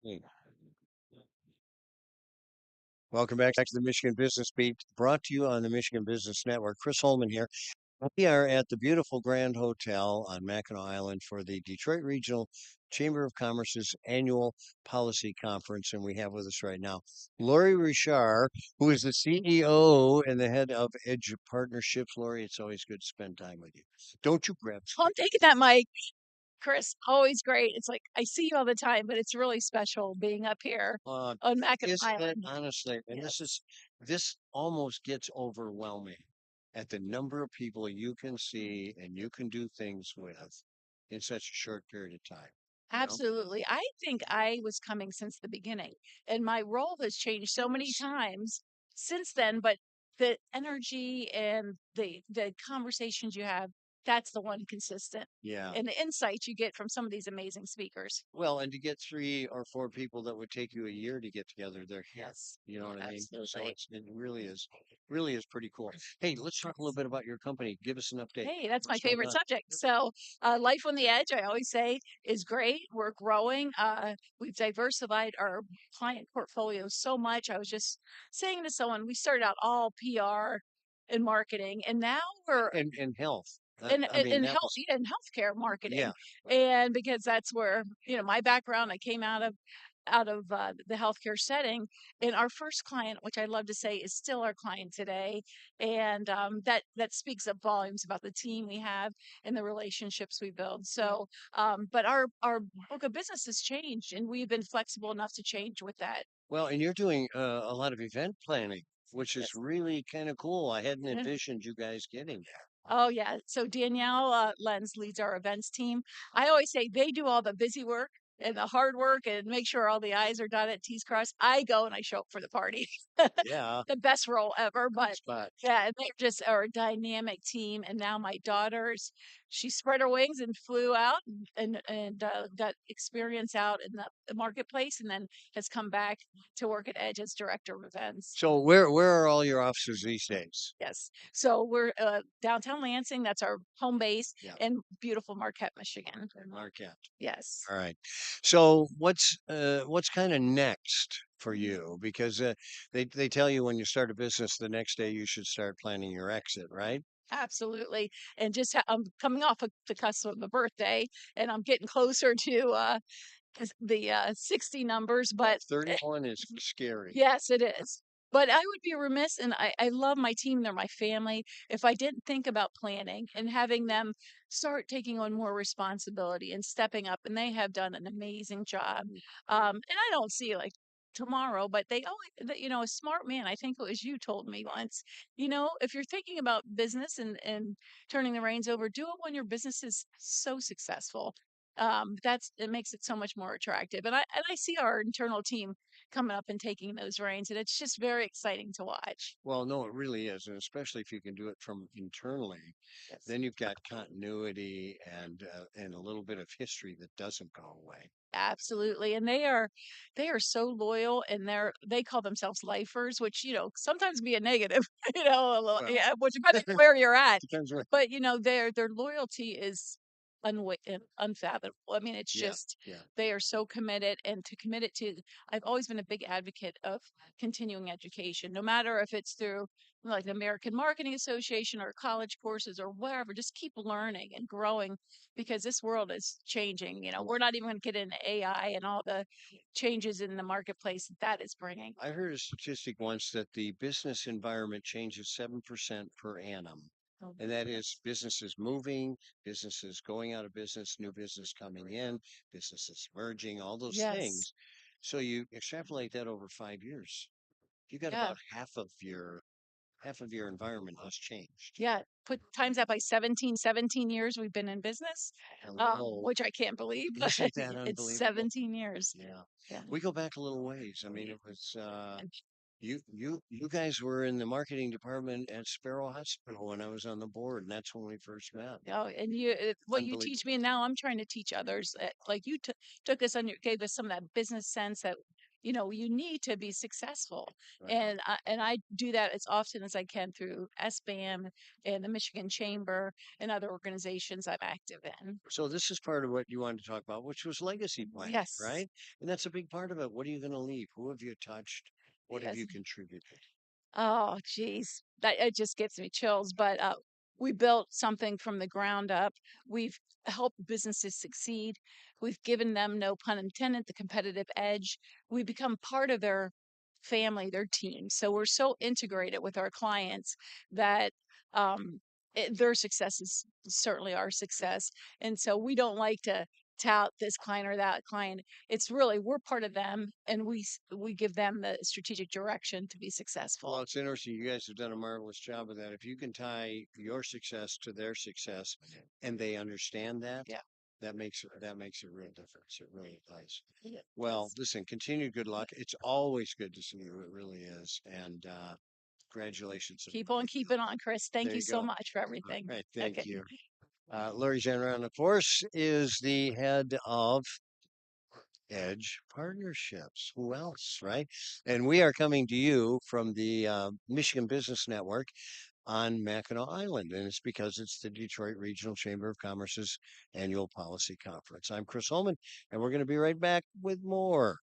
Hey, welcome back to the Michigan Business Beat, brought to you on the Michigan Business Network. Chris Holman here. We are at the beautiful Grand Hotel on Mackinac Island for the Detroit Regional Chamber of Commerce's annual policy conference, and we have with us right now Lori Richard, who is the CEO and the head of Edge Partnerships. Lori, it's always good to spend time with you. Don't you grab Oh, I'm stick. taking that mic, Chris. Always great. It's like I see you all the time, but it's really special being up here Uh, on Mackinac isn't it Island. honestly? And Yes, this almost gets overwhelming at the number of people you can see and you can do things with in such a short period of time. You know? absolutely. I think I was coming since the beginning, and my role has changed so many times since then. But the energy and the conversations you have, that's the one consistent, Yeah. and the insights you get from some of these amazing speakers. Well, and to get three or four people that would take you a year to get together, they're here. Yes, You know what I mean? So absolutely. it really is pretty cool. Hey, let's talk a little bit about your company. Give us an update. Hey, that's my What's going favorite on? subject. So, life on the edge, I always say, is great. We're growing. We've diversified our client portfolio so much. I was just saying to someone, we started out all PR and marketing, and now we're And health. I mean, in that health, was yeah, in healthcare yeah. marketing, and because that's where my background, I came out of the healthcare setting, and our first client, which I love to say is still our client today, and that speaks of volumes about the team we have and the relationships we build. So, but our book of business has changed, and we've been flexible enough to change with that. Well, and you're doing a lot of event planning, which is Yes. really kind of cool. I hadn't Yeah. envisioned you guys getting there. Oh yeah. So Danielle Lenz leads our events team. I always say they do all the busy work and the hard work and make sure all the I's are dotted, T's crossed. I go and I show up for the party. Yeah, The best role ever. good But spot. yeah, and they're just are a dynamic team. And now my daughter's she spread her wings and flew out and got experience out in the marketplace, and then has come back to work at Edge as director of events. So where are all your offices these days? Yes. So we're downtown Lansing. That's our home base Yeah, in beautiful Marquette, Michigan. Marquette. Yes. All right. So what's kind of next for you? Because they tell you when you start a business, the next day you should start planning your exit, right? Absolutely. And just I'm coming off of the cusp of a birthday, and I'm getting closer to the 60 numbers, Well, but 31 is scary. yes, it is. But I would be remiss, and I love my team, they're my family, if I didn't think about planning and having them start taking on more responsibility and stepping up. And they have done an amazing job. And I don't see like tomorrow, but they always, a smart man, I think it was you told me once, if you're thinking about business and turning the reins over, do it when your business is so successful. It makes it so much more attractive. And I see our internal team coming up and taking those reins, and it's just very exciting to watch. Well, no, it really is, and especially if you can do it from internally, Yes. then you've got continuity and a little bit of history that doesn't go away. Absolutely. And they are so loyal, and they call themselves lifers, which, sometimes be a negative, Well, yeah, which depending on where you're at. depends where. But their loyalty is unfathomable. I mean, it's Yeah, just yeah. they are so committed, and to commit it to I've always been a big advocate of continuing education, no matter if it's through like the American Marketing Association or college courses or wherever. Just keep learning and growing, because this world is changing. We're not even going to get into AI and all the changes in the marketplace that is bringing. I heard a statistic once that the business environment changes 7% per annum. Oh, And that is businesses moving, businesses going out of business, new business coming in, businesses merging, all those yes. things. So you extrapolate that over 5 years. You got Yeah. about half of your environment has changed. Yeah. Put times that by 17 years we've been in business, Hello. which I can't believe, but Isn't that it's unbelievable? 17 years. Yeah. Yeah. We go back a little ways. I mean, it was And, you guys were in the marketing department at Sparrow Hospital when I was on the board, and that's when we first met. what you teach Unbelievable. me, and now I'm trying to teach others. Like you took us on gave us some of that business sense that you need to be successful. Right. And I do that as often as I can through SBAM and the Michigan Chamber and other organizations I'm active in. So this is part of what you wanted to talk about, which was legacy planning, Yes. right? And that's a big part of it. What are you going to leave? Who have you touched? What have Yes. you contributed? Oh, geez, that it just gets me chills. But we built something from the ground up. We've helped businesses succeed. We've given them, no pun intended, the competitive edge. We become part of their family, their team. So we're so integrated with our clients that um, their success is certainly our success. And so we don't like to tout this client or that client. It's really we're part of them, and we give them the strategic direction to be Well, successful. it's interesting. You guys have done a marvelous job of that. If you can tie your success to their success and they understand that, Yeah. that makes a real difference. It really does. Yeah. Well, Yes. listen, continued good luck. It's always good to see you. It really is. And congratulations. Keep on keeping on, Chris. Thank There you you so go. much for All everything. right. Thank Okay. you. Lori Janron, of course, is the head of Edge Partnerships. Who else, right? And we are coming to you from the Michigan Business Network on Mackinac Island, and it's because it's the Detroit Regional Chamber of Commerce's annual policy conference. I'm Chris Holman, and we're going to be right back with more.